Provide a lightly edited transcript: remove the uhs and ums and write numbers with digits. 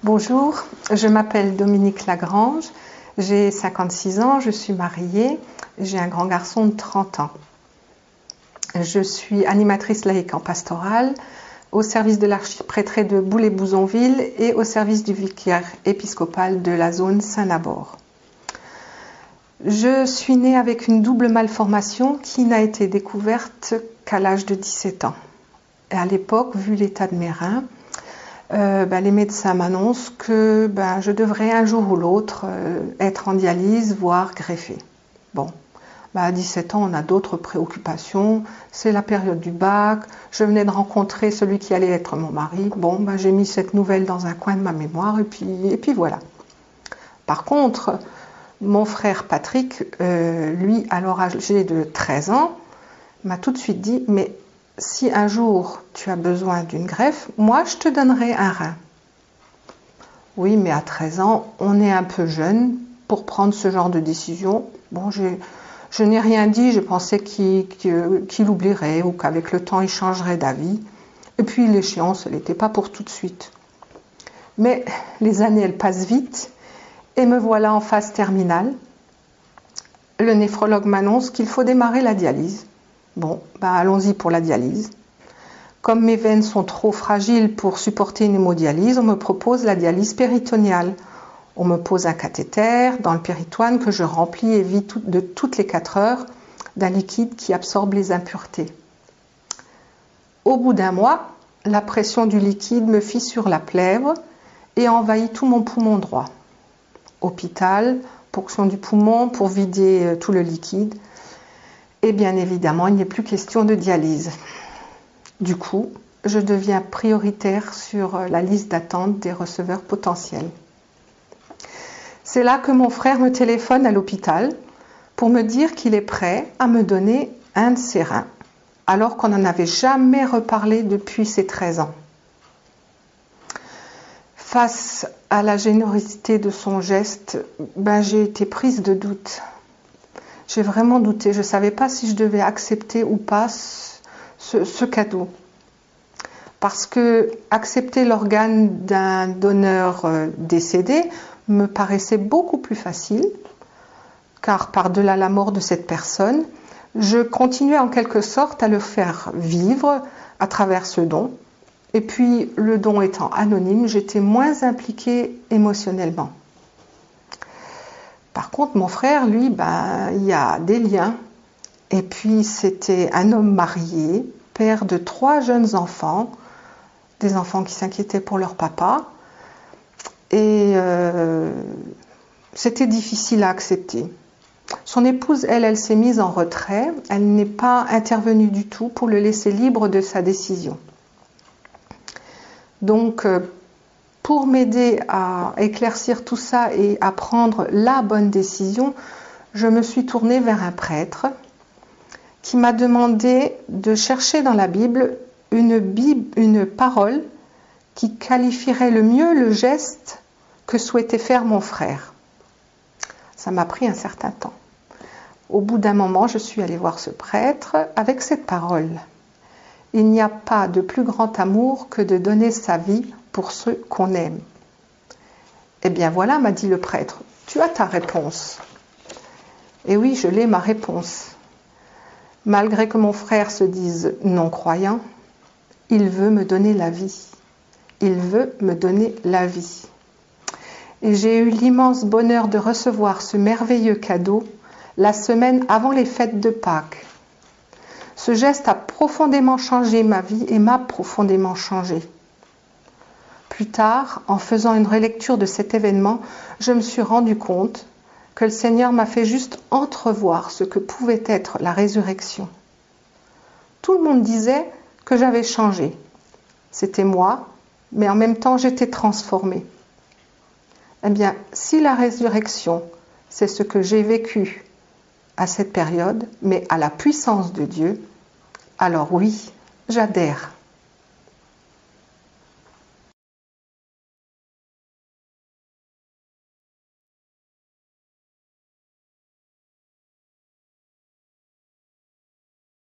Bonjour, je m'appelle Dominique Lagrange, j'ai 56 ans, je suis mariée, j'ai un grand garçon de 30 ans. Je suis animatrice laïque en pastorale au service de l'archiprêtrait de Boulay-Bouzonville et au service du vicaire épiscopal de la zone Saint-Nabord. Je suis née avec une double malformation qui n'a été découverte qu'à l'âge de 17 ans. Et à l'époque, vu l'état de mes reins, les médecins m'annoncent que je devrais un jour ou l'autre être en dialyse, voire greffée. Bon, à 17 ans, on a d'autres préoccupations. C'est la période du bac. Je venais de rencontrer celui qui allait être mon mari. Bon, j'ai mis cette nouvelle dans un coin de ma mémoire et puis voilà. Par contre, mon frère Patrick, lui, alors âgé de 13 ans, m'a tout de suite dit « Mais si un jour tu as besoin d'une greffe, moi je te donnerai un rein. » Oui, mais à 13 ans, on est un peu jeune pour prendre ce genre de décision. Bon, je n'ai rien dit, je pensais qu'il oublierait ou qu'avec le temps il changerait d'avis. Et puis l'échéance, elle n'était pas pour tout de suite. Mais les années, elles passent vite et me voilà en phase terminale. Le néphrologue m'annonce qu'il faut démarrer la dialyse. Bon, allons-y pour la dialyse. Comme mes veines sont trop fragiles pour supporter une hémodialyse, on me propose la dialyse péritonéale. On me pose un cathéter dans le péritoine que je remplis et vide de toutes les 4 heures d'un liquide qui absorbe les impuretés. Au bout d'un mois, la pression du liquide me fissure la plèvre et envahit tout mon poumon droit. Hôpital, ponction du poumon pour vider tout le liquide. Et bien évidemment, il n'est plus question de dialyse. Du coup, je deviens prioritaire sur la liste d'attente des receveurs potentiels. C'est là que mon frère me téléphone à l'hôpital pour me dire qu'il est prêt à me donner un de ses reins, alors qu'on n'en avait jamais reparlé depuis ses 13 ans. Face à la générosité de son geste, j'ai été prise de doute. J'ai vraiment douté, je ne savais pas si je devais accepter ou pas ce cadeau. Parce que accepter l'organe d'un donneur décédé me paraissait beaucoup plus facile, car par-delà la mort de cette personne, je continuais en quelque sorte à le faire vivre à travers ce don. Et puis, le don étant anonyme, j'étais moins impliquée émotionnellement. Par contre, mon frère, lui, il y a des liens. Et puis, c'était un homme marié, père de 3 jeunes enfants, des enfants qui s'inquiétaient pour leur papa. Et c'était difficile à accepter. Son épouse, elle s'est mise en retrait. Elle n'est pas intervenue du tout pour le laisser libre de sa décision. Donc, pour m'aider à éclaircir tout ça et à prendre la bonne décision, je me suis tournée vers un prêtre qui m'a demandé de chercher dans la Bible une parole qui qualifierait le mieux le geste que souhaitait faire mon frère. Ça m'a pris un certain temps. Au bout d'un moment, je suis allée voir ce prêtre avec cette parole. Il n'y a pas de plus grand amour que de donner sa vie pour ceux qu'on aime. Eh bien voilà, m'a dit le prêtre, tu as ta réponse. Et oui, je l'ai, ma réponse. Malgré que mon frère se dise non-croyant, il veut me donner la vie. Il veut me donner la vie. Et j'ai eu l'immense bonheur de recevoir ce merveilleux cadeau la semaine avant les fêtes de Pâques. Ce geste a profondément changé ma vie et m'a profondément changé. Plus tard, en faisant une relecture de cet événement, je me suis rendu compte que le Seigneur m'a fait juste entrevoir ce que pouvait être la résurrection. Tout le monde disait que j'avais changé. C'était moi, mais en même temps j'étais transformée. Eh bien, si la résurrection, c'est ce que j'ai vécu à cette période, mais à la puissance de Dieu, alors oui, j'adhère.